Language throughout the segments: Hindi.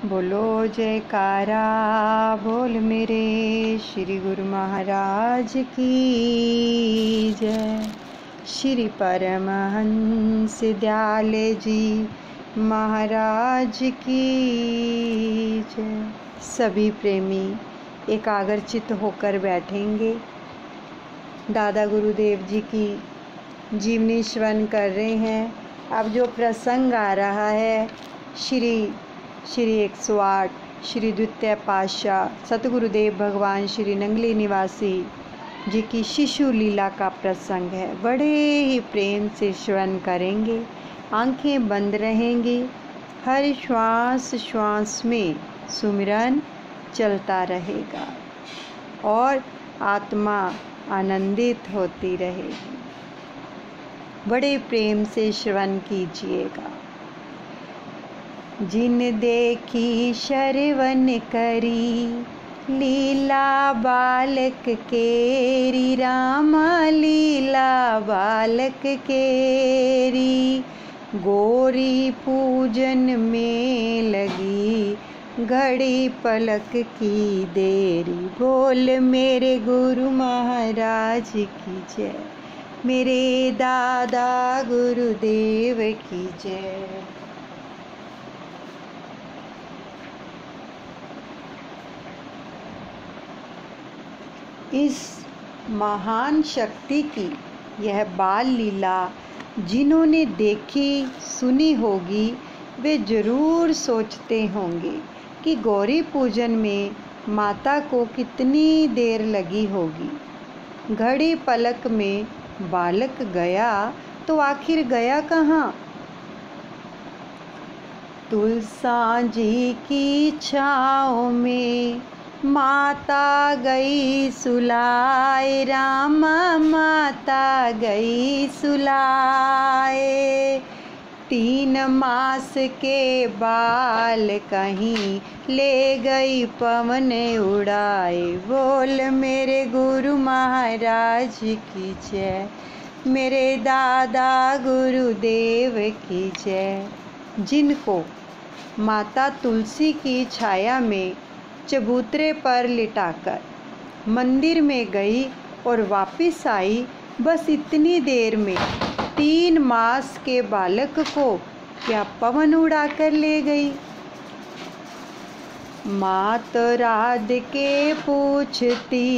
बोलो जयकारा बोल मेरे श्री गुरु महाराज की जय। श्री परमहंस दयाले जी महाराज की जय। सभी प्रेमी एकाग्रचित्त होकर बैठेंगे। दादा गुरुदेव जी की जीवनी श्रवण कर रहे हैं। अब जो प्रसंग आ रहा है श्री 108 श्री द्वितीय पातशाह सतगुरुदेव भगवान श्री नंगली निवासी जी की शिशु लीला का प्रसंग है। बड़े ही प्रेम से श्रवण करेंगे। आंखें बंद रहेंगी। हर श्वास श्वास में सुमिरन चलता रहेगा और आत्मा आनंदित होती रहेगी। बड़े प्रेम से श्रवण कीजिएगा। जिन देखी शरवण करी लीला बालक केरी, रामा लीला बालक केरी, गोरी पूजन में लगी घड़ी पलक की देरी। बोल मेरे गुरु महाराज की जय, मेरे दादा गुरुदेव की जय। इस महान शक्ति की यह बाल लीला जिन्होंने देखी सुनी होगी वे जरूर सोचते होंगे कि गौरी पूजन में माता को कितनी देर लगी होगी। घड़ी पलक में बालक गया तो आखिर गया कहाँ? तुलसा जी की छाँव में माता गई सुलाए, रामा माता गई सुलाए। 3 मास के बाल कहीं ले गई पवन उड़ाए। बोल मेरे गुरु महाराज की जय, मेरे दादा गुरुदेव की जय। जिनको माता तुलसी की छाया में चबूतरे पर लिटाकर मंदिर में गई और वापस आई, बस इतनी देर में 3 मास के बालक को क्या पवन उड़ा कर ले गई। मात राध के पूछती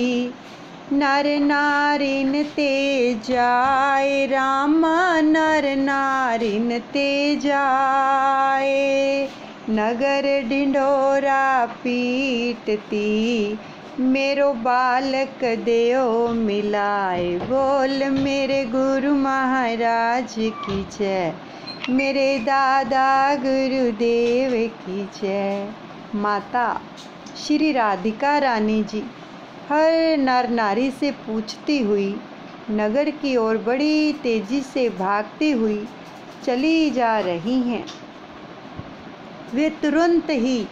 नर नारिन ते जाए, रामा नर नारिन ते जाए। नगर ढिंढोरा पीटती मेरो बालक देओ मिलाए। बोल मेरे गुरु महाराज की जय, मेरे दादा गुरुदेव की जय। माता श्री राधिका रानी जी हर नर नारी से पूछती हुई नगर की ओर बड़ी तेजी से भागती हुई चली जा रही हैं। वे तुरंत ही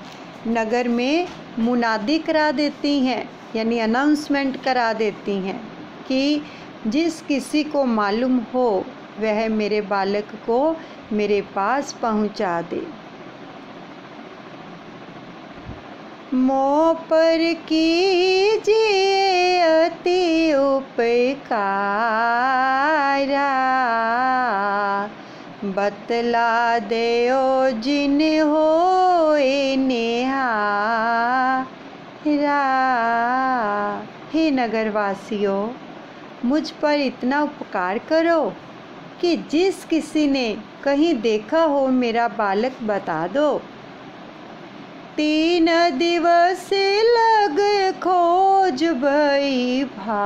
नगर में मुनादी करा देती हैं, यानी अनाउंसमेंट करा देती हैं कि जिस किसी को मालूम हो वह मेरे बालक को मेरे पास पहुंचा दे। मोह पर कीजिए अति उपकारा, बतला देओ जिन होए नेहारा। हे नगरवासियों, मुझ पर इतना उपकार करो कि जिस किसी ने कहीं देखा हो मेरा बालक बता दो। 3 दिवस लग खोज भई भारी,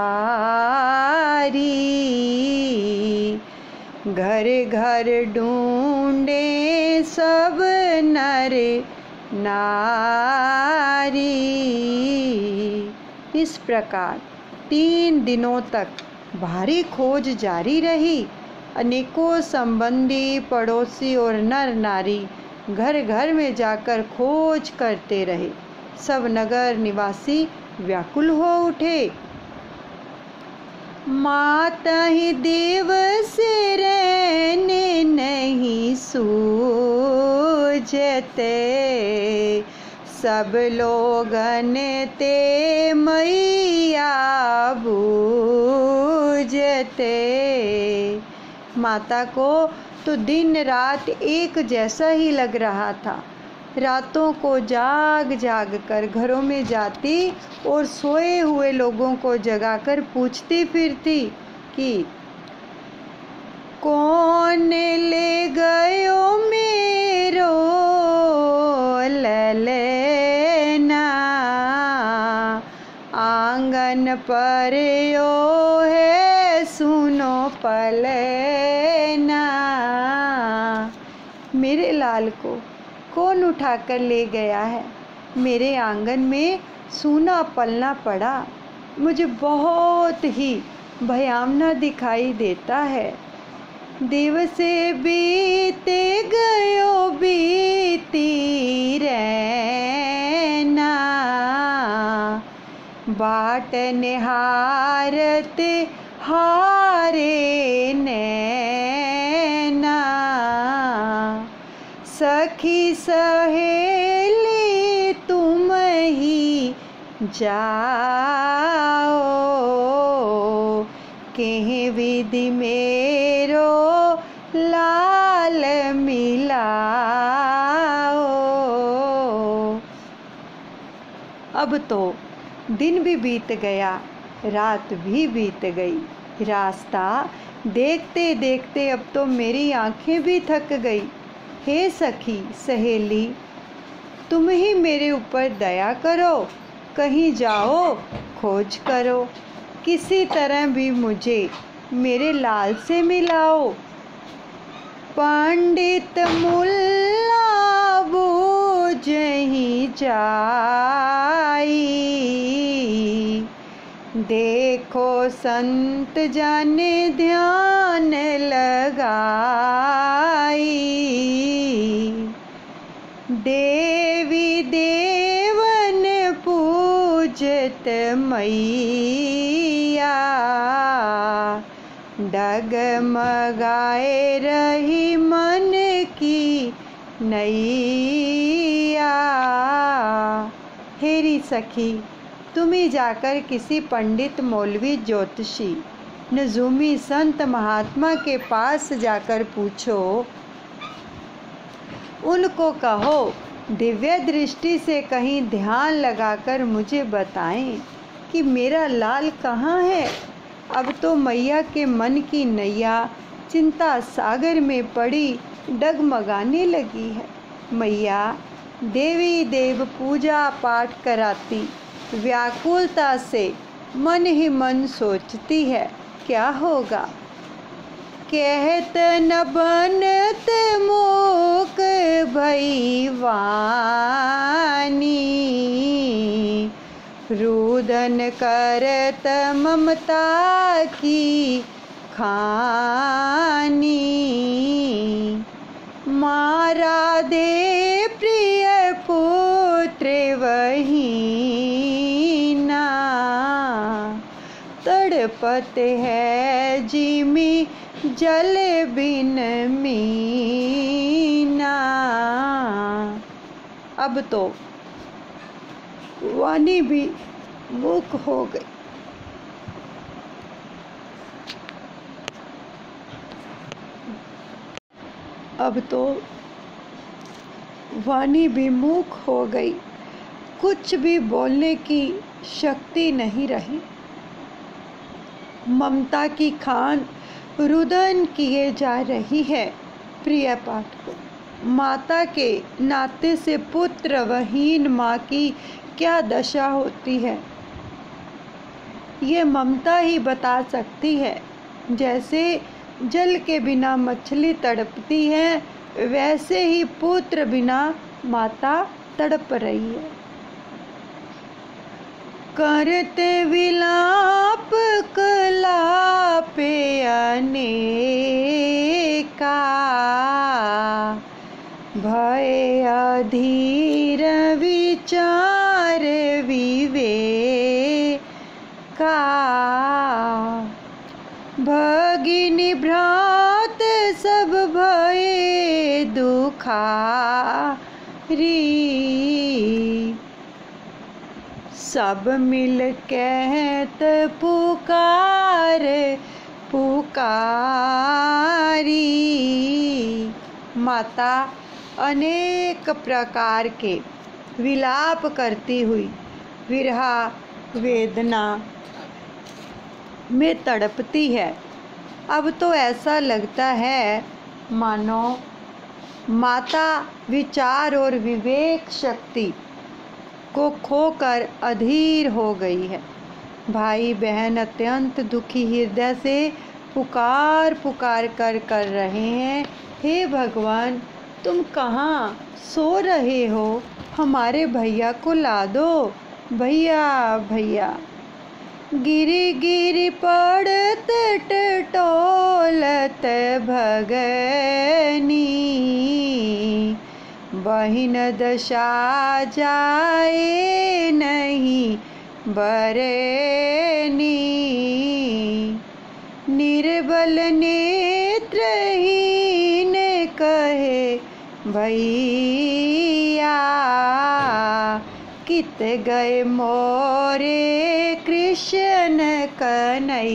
घर घर ढूंढे सब नर नारी। इस प्रकार 3 दिनों तक भारी खोज जारी रही। अनेकों संबंधी पड़ोसी और नर नारी घर घर में जाकर खोज करते रहे। सब नगर निवासी व्याकुल हो उठे। माता ही दिवस रहने नहीं सूझते, सब लोगन ते मैया बूझते। माता को तो दिन रात एक जैसा ही लग रहा था। रातों को जाग जाग कर घरों में जाती और सोए हुए लोगों को जगाकर पूछती फिरती कि कौन ले गयो मेरो ललना, आंगन पर यो है सुनो पलना। मेरे लाल को कौन उठाकर ले गया है? मेरे आंगन में सूना पलना पड़ा मुझे बहुत ही भयावना दिखाई देता है। दिवसे बीते गयो बीती रहना, बाट निहारते हारे नैना। सखी सहेली तुम ही जाओ, कह विधि मेरो लाल मिलाओ। अब तो दिन भी बीत गया, रात भी बीत गई। रास्ता देखते देखते अब तो मेरी आंखें भी थक गई। हे सखी सहेली, तुम ही मेरे ऊपर दया करो, कहीं जाओ खोज करो, किसी तरह भी मुझे मेरे लाल से मिलाओ। पंडित मुल्ला बूझहि जाई, देखो संत जन ध्यान लगाई। देवी देवन पूजत मैया, डगमगाए रही मन की नैया। हेरी सखी, तुम ही जाकर किसी पंडित मौलवी ज्योतिषी नजूमी संत महात्मा के पास जाकर पूछो, उनको कहो दिव्य दृष्टि से कहीं ध्यान लगाकर मुझे बताएं कि मेरा लाल कहाँ है। अब तो मैया के मन की नैया चिंता सागर में पड़ी डगमगाने लगी है। मैया देवी देव पूजा पाठ कराती व्याकुलता से मन ही मन सोचती है क्या होगा। कहत न बनत मूक भई वानी, रुदन करत ममता की खानी। मारा दे प्रिय पुत्र वही ना, तड़पत है जिमी जल बिन मीना। अब तो वाणी भी मूक हो गई। अब तो वाणी भी मूक हो गई, कुछ भी बोलने की शक्ति नहीं रही। ममता की खान रुदन किए जा रही है। प्रिय पाठकों, माता के नाते से पुत्रवहीन माँ की क्या दशा होती है ये ममता ही बता सकती है। जैसे जल के बिना मछली तड़पती है, वैसे ही पुत्र बिना माता तड़प रही है। करते विलाप कलापे अनेका, भय अधीर विचार विवेका। भगिनी भ्रात सब भय दुखारी, सब मिल कहत पुकार पुकारी। माता अनेक प्रकार के विलाप करती हुई विरहा वेदना में तड़पती है। अब तो ऐसा लगता है मानो माता विचार और विवेक शक्ति को खोकर अधीर हो गई है। भाई बहन अत्यंत दुखी हृदय से पुकार पुकार कर रहे हैं, हे भगवान तुम कहाँ सो रहे हो, हमारे भैया को ला दो, भैया भैया। गिरी गिरी पड़त टटोलत भगनी, बहिन दशा जाए नहीं बरनी। निर्बल नेत्रहीन कहे भैया, कित गए मोरे कृष्ण कन्हैया।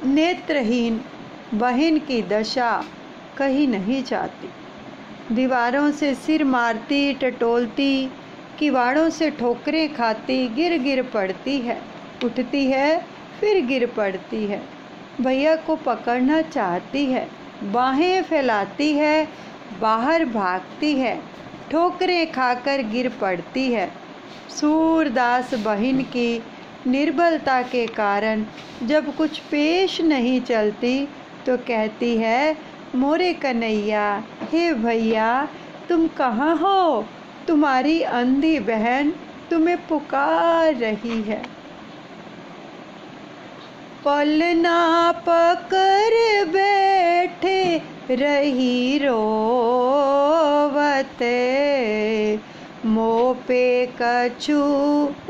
नेत्रहीन बहन की दशा कहीं नहीं जाती। दीवारों से सिर मारती, टटोलती, किवाड़ों से ठोकरें खाती, गिर गिर पड़ती है, उठती है फिर गिर पड़ती है। भैया को पकड़ना चाहती है, बाहें फैलाती है, बाहर भागती है, ठोकरें खाकर गिर पड़ती है। सूरदास बहन की निर्बलता के कारण जब कुछ पेश नहीं चलती तो कहती है, मोरे कन्हैया, हे भैया तुम कहाँ हो, तुम्हारी अंधी बहन तुम्हें पुकार रही है। पलना पकड़ बैठे रही रोवते, मोह पे कछु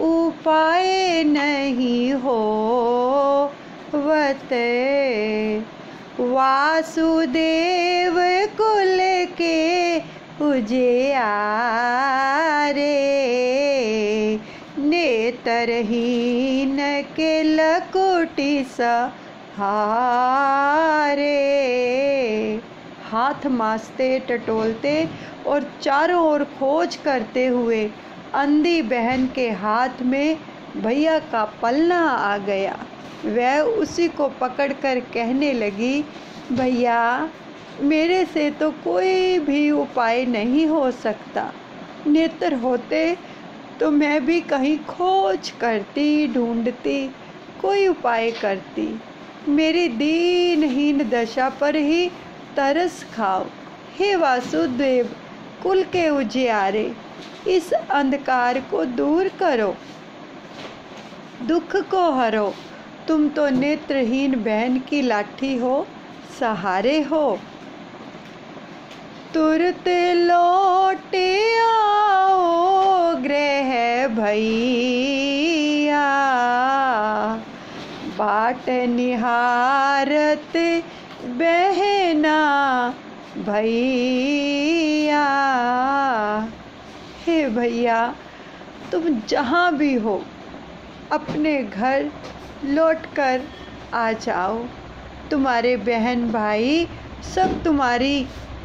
उपाय नहीं होवते। वासुदेव कुल के उजियारे, नेत्रहीन के लकुटी सहारे। हाथ मासते, टटोलते और चारों ओर खोज करते हुए अंधी बहन के हाथ में भैया का पलना आ गया। वह उसी को पकड़कर कहने लगी, भैया मेरे से तो कोई भी उपाय नहीं हो सकता। नेत्र होते तो मैं भी कहीं खोज करती, ढूंढती, कोई उपाय करती। मेरी दीनहीन दशा पर ही तरस खाओ। हे वासुदेव कुल के उजियारे, इस अंधकार को दूर करो, दुख को हरो। तुम तो नेत्रहीन बहन की लाठी हो, सहारे हो। तुरत लौटे आओ गृह भैया, बाट निहारत बहना भैया। हे भैया तुम जहाँ भी हो अपने घर लौटकर आ जाओ, तुम्हारे बहन भाई सब तुम्हारी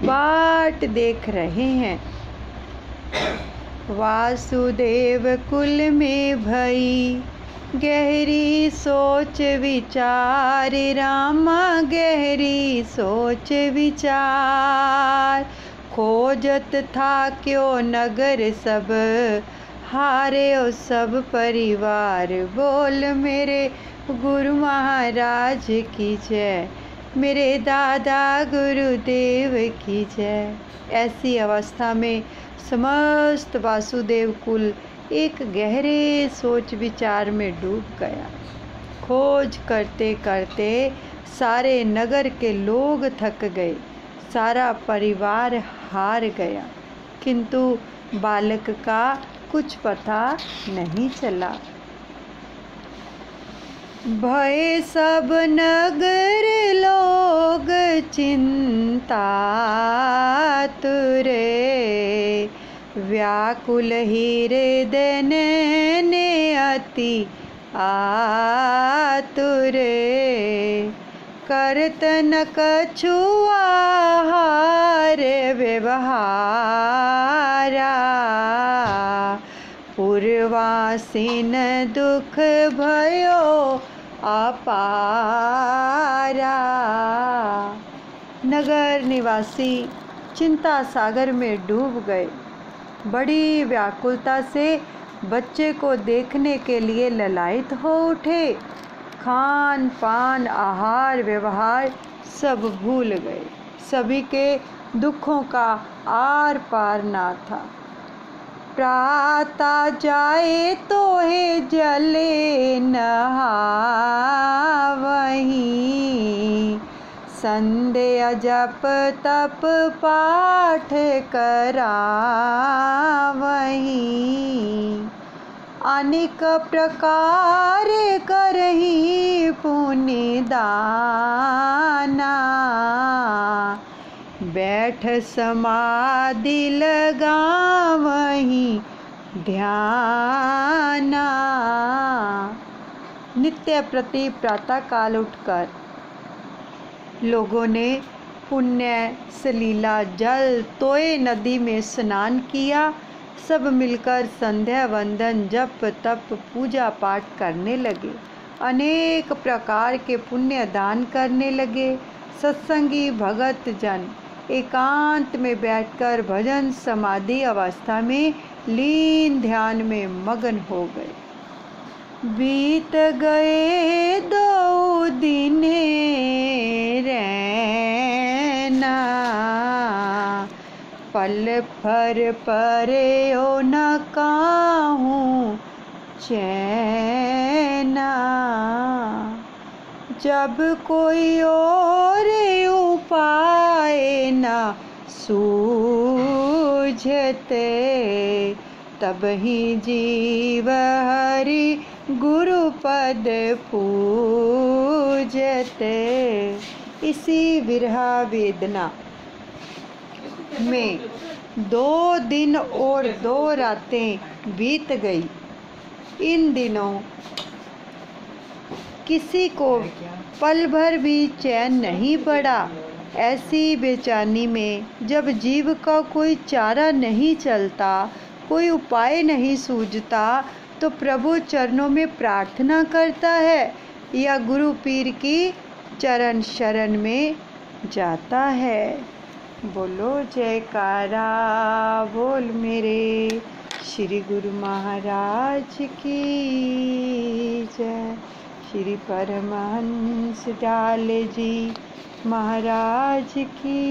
बाट देख रहे हैं। वासुदेव कुल में भई गहरी सोच विचार, रामा गहरी सोच विचार। खोजत था क्यों नगर सब, हारे ओ सब परिवार। बोल मेरे गुरु महाराज की जय, मेरे दादा गुरुदेव की जय। ऐसी अवस्था में समस्त वासुदेव कुल एक गहरे सोच विचार में डूब गया। खोज करते करते सारे नगर के लोग थक गए, सारा परिवार हार गया, किंतु बालक का कुछ पता नहीं चला। भय सब नगर लोग चिंता तुरे, व्याकुल हृदय ने अति आतुर, करत न कछु आहार व्यवहारा, पूर्वासीन दुख भयो अपारा। नगर निवासी चिंता सागर में डूब गए। बड़ी व्याकुलता से बच्चे को देखने के लिए ललायित हो उठे। खान पान आहार व्यवहार सब भूल गए। सभी के दुखों का आर पार ना था। प्रातः जाए तो हे जले नहावहीं, संध्या जप तप पाठ करावहीं, अनेक प्रकार करही पुण्य दाना, बैठ समाधि लगावहीं ध्याना। नित्य प्रति प्रातः काल उठकर लोगों ने पुण्य सलीला जल तोय नदी में स्नान किया। सब मिलकर संध्या वंदन जप तप पूजा पाठ करने लगे। अनेक प्रकार के पुण्य दान करने लगे। सत्संगी भगत जन एकांत में बैठकर भजन समाधि अवस्था में लीन ध्यान में मगन हो गए। बीत गए 2 दिन रैना, पल भर परे ओ न काहूँ चैना, जब कोई और उपाय न सूझते, तब ही जीव हरि गुरु पद पूजते। इसी विरहा वेदना में 2 दिन और 2 रातें बीत गई। इन दिनों किसी को पल भर भी चैन नहीं पड़ा। ऐसी बेचैनी में जब जीव का कोई चारा नहीं चलता, कोई उपाय नहीं सूझता, तो प्रभु चरणों में प्रार्थना करता है या गुरु पीर की चरण शरण में जाता है। बोलो जयकारा बोल मेरे श्री गुरु महाराज की जय। श्री परमहंस डाले जी महाराज की